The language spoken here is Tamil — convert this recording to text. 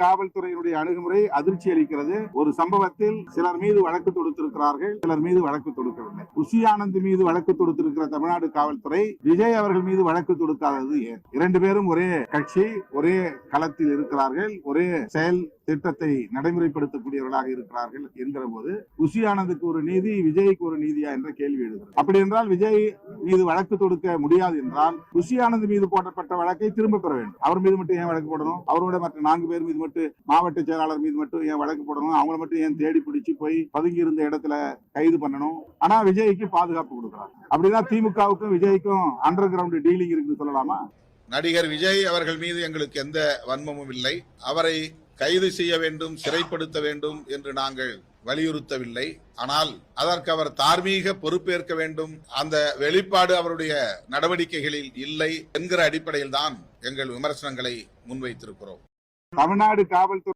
காவல்துறையினுடைய அணுகுமுறை அதிர்ச்சி அளிக்கிறது. ஒரு சம்பவத்தில் சிலர் மீது வழக்கு தொடுத்திருக்கிறார்கள், சிலர் மீது வழக்கு தொடுக்கவில்லை. புஷி ஆனந்த் மீது வழக்கு தொடுத்திருக்கிற தமிழ்நாடு காவல்துறை விஜய் அவர்கள் மீது வழக்கு தொடுக்காதது ஏன்? 2 பேரும் ஒரே கட்சி, ஒரே களத்தில் இருக்கிறார்கள், ஒரே செயல் திட்டத்தை நடைமுறைப்படுத்தக்கூடியவர்களாக இருக்கிறார்கள் என்கிற போது புஷி ஆனந்துக்கு ஒரு நீதி, விஜய்க்கு ஒரு நீதியா என்ற கேள்வி எழுகிறது. அப்படி என்றால் விஜய் மீது வழக்கு தொடுக்க முடியாது என்றால் புஷி ஆனந்த் மீது போடப்பட்ட வழக்கை திரும்ப பெற வேண்டும். அவர் மீது மட்டும் ஏன் வழக்கு போடணும்? அவரோட மற்ற 4 பேர் மீது மட்டும், மாவட்ட செயலாளர் மீது மட்டும் ஏன் வழக்கு போடணும்? அவங்களை மட்டும் ஏன் தேடி பிடிச்சு போய் பதுங்கி இருந்த இடத்துல கைது பண்ணணும்? ஆனா விஜய்க்கு பாதுகாப்பு கொடுக்கிறார். அப்படிதான் திமுகவுக்கும் விஜய்க்கும் அண்டர் கிரவுண்ட் டீலிங் இருக்குன்னு சொல்லலாமா? நடிகர் விஜய் அவர்கள் மீது எங்களுக்கு எந்த வன்மமும் இல்லை. அவரை கைது செய்ய வேண்டும், சிறைப்படுத்த வேண்டும் என்று நாங்கள் வலியுறுத்தவில்லை. ஆனால் அதற்கு அவர் தார்மீக பொறுப்பேற்க வேண்டும். அந்த வெளிப்பாடு அவருடைய நடவடிக்கைகளில் இல்லை என்கிற அடிப்படையில் தான் எங்கள் விமர்சனங்களை முன்வைத்திருக்கிறோம். தமிழ்நாடு காவல்துறை